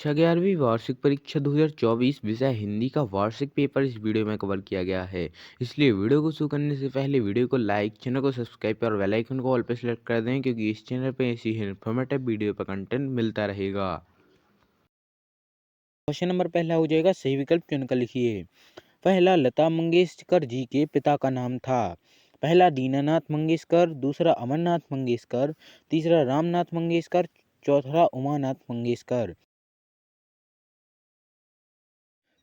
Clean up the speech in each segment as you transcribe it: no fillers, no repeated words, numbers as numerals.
कक्षा 11वीं वार्षिक परीक्षा 2024 विषय हिंदी का वार्षिक पेपर इस वीडियो में कवर किया गया है। इसलिए वीडियो को शुरू करने से पहले वीडियो को लाइक, चैनल को सब्सक्राइब और बेल आइकन को ऑल पे सेलेक्ट कर दें, क्योंकि इस चैनल पे ऐसी ही इन्फॉर्मेटिव वीडियो पर कंटेंट मिलता रहेगा। क्वेश्चन नंबर पहला हो जाएगा, सही विकल्प चुनकर लिखिए। पहला, लता मंगेशकर जी के पिता का नाम था। पहला, दीनानाथ मंगेशकर। दूसरा, अमरनाथ मंगेशकर। तीसरा, रामनाथ मंगेशकर। चौथा, उमानाथ मंगेशकर।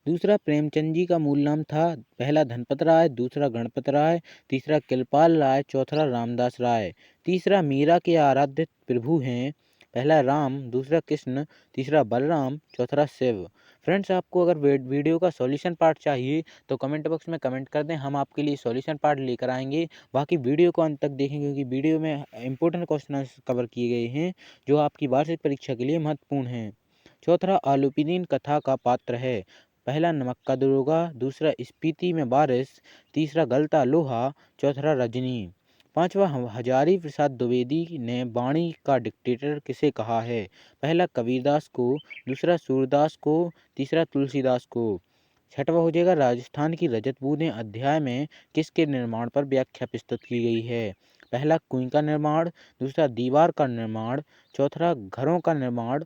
दूसरा, प्रेमचंद जी का मूल नाम था। पहला, धनपत राय। दूसरा, गणपत राय। तीसरा, किलपाल राय। चौथा, रामदास राय। तीसरा, मीरा के आराध्य प्रभु हैं। पहला, राम। दूसरा, कृष्ण। तीसरा, बलराम। चौथा, शिव। फ्रेंड्स, आपको अगर वीडियो का सॉल्यूशन पार्ट चाहिए तो कमेंट बॉक्स में कमेंट कर दें, हम आपके लिए सॉल्यूशन पार्ट लेकर आएंगे। बाकी वीडियो को अंत तक देखें, क्योंकि वीडियो में इंपॉर्टेंट क्वेश्चन कवर किए गए हैं जो आपकी वार्षिक परीक्षा के लिए महत्वपूर्ण हैं। चौथा, आलूपीदीन कथा का पात्र है। पहला, नमक का दरोगा। दूसरा, स्पीति में बारिश। तीसरा, गलता लोहा। चौथा, रजनी। पांचवा, हजारी प्रसाद द्विवेदी ने वाणी का डिक्टेटर किसे कहा है। पहला, कबीरदास को। दूसरा, सूरदास को। तीसरा, तुलसीदास को। छठवा हो जाएगा, राजस्थान की रजत बूंदें अध्याय में किसके निर्माण पर व्याख्या प्रस्तुत की गई है। पहला, कुएं का निर्माण। दूसरा, दीवार का निर्माण। चौथा, घरों का निर्माण।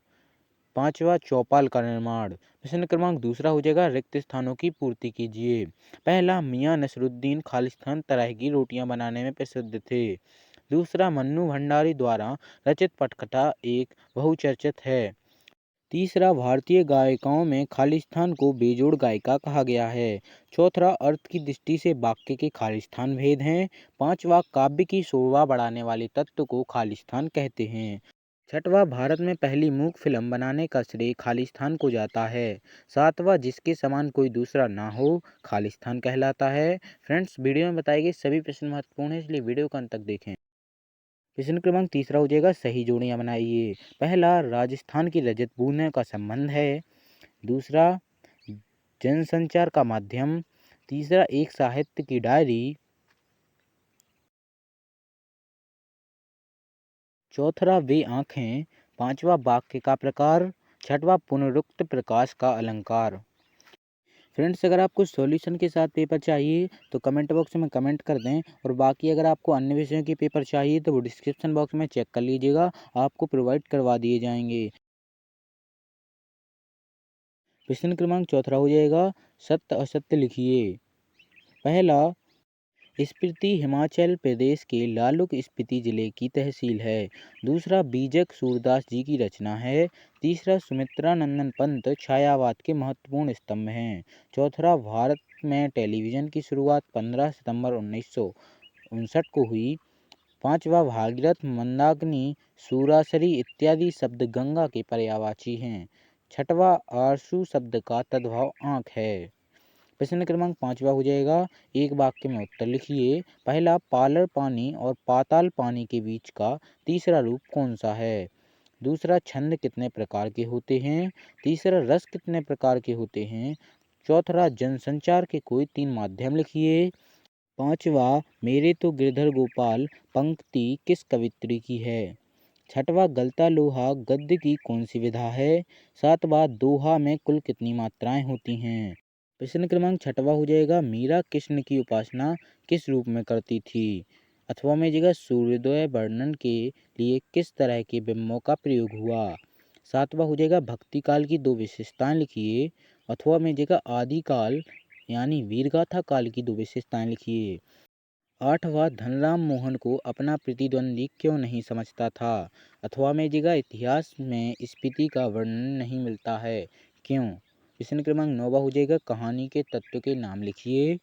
पांचवा, चौपाल का निर्माण। प्रश्न क्रमांक दूसरा हो जाएगा, रिक्त स्थानों की पूर्ति कीजिए। पहला, मियां नसरुद्दीन खालिस्तान तरह की रोटियां बनाने में प्रसिद्ध थे। दूसरा, मन्नू भंडारी द्वारा रचित पटकथा एक बहुचर्चित है। तीसरा, भारतीय गायिकाओं में खालिस्तान को बेजोड़ गायिका कहा गया है। चौथा, अर्थ की दृष्टि से वाक्य के खालिस्तान भेद हैं। पांचवा, काव्य की शोभा बढ़ाने वाले तत्व को खालिस्तान कहते हैं। छठवां, भारत में पहली मूक फिल्म बनाने का श्रेय खालिस्तान को जाता है। सातवां, जिसके समान कोई दूसरा ना हो खालिस्तान कहलाता है। फ्रेंड्स, वीडियो में बताए गए सभी प्रश्न महत्वपूर्ण हैं, इसलिए वीडियो को अंत तक देखें। प्रश्न क्रमांक तीसरा हो जाएगा, सही जोड़ियां बनाइए। पहला, राजस्थान की रजत बूंदें का संबंध है। दूसरा, जनसंचार का माध्यम। तीसरा, एक साहित्य की डायरी। चौथा, वे आँखें। पांचवा, वाक्य का प्रकार। छठवां, पुनरुक्त प्रकाश का अलंकार। फ्रेंड्स, अगर आपको सॉल्यूशन के साथ पेपर चाहिए तो कमेंट बॉक्स में कमेंट कर दें, और बाकी अगर आपको अन्य विषयों के पेपर चाहिए तो वो डिस्क्रिप्शन बॉक्स में चेक कर लीजिएगा, आपको प्रोवाइड करवा दिए जाएंगे। प्रश्न क्रमांक चौथा हो जाएगा, सत्य असत्य लिखिए। पहला, स्पीति हिमाचल प्रदेश के लालुक स्पीति जिले की तहसील है। दूसरा, बीजक सूरदास जी की रचना है। तीसरा, सुमित्रा नंदन पंत छायावाद के महत्वपूर्ण स्तंभ हैं। चौथा, भारत में टेलीविज़न की शुरुआत 15 सितंबर 1959 को हुई। पांचवा, भागीरथ, मंदाकिनी, सूरासरी इत्यादि शब्द गंगा के पर्यायवाची हैं। छठवा, आरसू शब्द का तद्भव आँख है। प्रश्न क्रमांक पांचवा हो जाएगा, एक वाक्य में उत्तर लिखिए। पहला, पालर पानी और पाताल पानी के बीच का तीसरा रूप कौन सा है। दूसरा, छंद कितने प्रकार के होते हैं। तीसरा, रस कितने प्रकार के होते हैं। चौथा, जनसंचार के कोई तीन माध्यम लिखिए। पांचवा, मेरे तो गिरधर गोपाल पंक्ति किस कवित्री की है। छठवा, गलता लोहा गद्य की कौन सी विधा है। सातवां, दोहा में कुल कितनी मात्राएं होती हैं। प्रश्न क्रमांक छठवा हो जाएगा, मीरा कृष्ण की उपासना किस रूप में करती थी। अथवा में जगह सूर्योदय वर्णन के लिए किस तरह के बिंबों का प्रयोग हुआ। सातवां हो जाएगा, भक्ति काल की दो विशेषताएं लिखिए। अथवा में जगह आदिकाल यानी वीरगाथा काल की दो विशेषताएं लिखिए। आठवां, धनराम मोहन को अपना प्रतिद्वंदी क्यों नहीं समझता था। अथवा में जगह इतिहास में स्पीति का वर्णन नहीं मिलता है, क्यों। प्रश्न क्रमांक नौवा हो जाएगा, कहानी के तत्व के नाम लिखिए।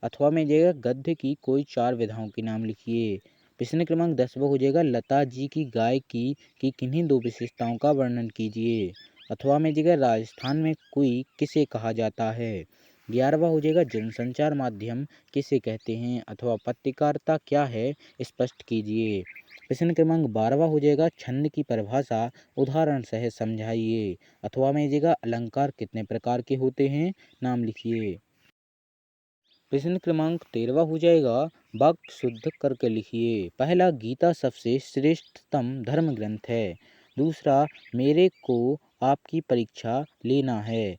अथवा में जाएगा, गद्य की कोई चार विधाओं के नाम लिखिए। प्रश्न क्रमांक 10वां हो जाएगा, लता जी की गायकी की किन्हीं दो विशेषताओं का वर्णन कीजिए। अथवा में जगह, राजस्थान में कोई किसे कहा जाता है। 11वां हो जाएगा, जनसंचार माध्यम किसे कहते हैं। अथवा पत्रकारिता क्या है, स्पष्ट कीजिए। प्रश्न क्रमांक 12वां हो जाएगा, छंद की परिभाषा उदाहरण सहित समझाइए। अथवा में जाएगा, अलंकार कितने प्रकार के होते हैं, नाम लिखिए। प्रश्न क्रमांक 13वां हो जाएगा, वाक्य शुद्ध करके लिखिए। पहला, गीता सबसे श्रेष्ठतम धर्म ग्रंथ है। दूसरा, मेरे को आपकी परीक्षा लेना है।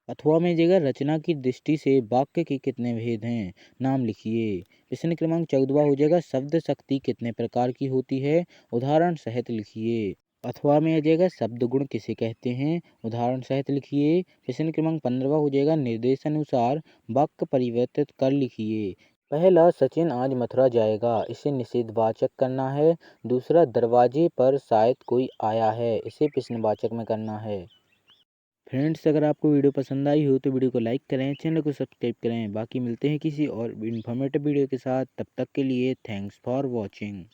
अथवा में जगह रचना की दृष्टि से वाक्य के कितने भेद हैं, नाम लिखिए। प्रश्न क्रमांक 14 हो जाएगा शब्द शक्ति कितने प्रकार की होती है, उदाहरण सहित लिखिए। अथवा में आ जाएगा शब्द गुण किसे कहते हैं, उदाहरण सहित लिखिए। प्रश्न क्रमांक 15 हो जाएगा निर्देशानुसार वाक्य परिवर्तित कर लिखिए। पहला सचिन आज मथुरा जाएगा, इसे निषेधवाचक करना है। दूसरा दरवाजे पर शायद कोई आया है, इसे प्रश्नवाचक में करना है। फ्रेंड्स, अगर आपको वीडियो पसंद आई हो तो वीडियो को लाइक करें, चैनल को सब्सक्राइब करें। बाकी मिलते हैं किसी और इन्फॉर्मेटिव वीडियो के साथ, तब तक के लिए थैंक्स फॉर वॉचिंग।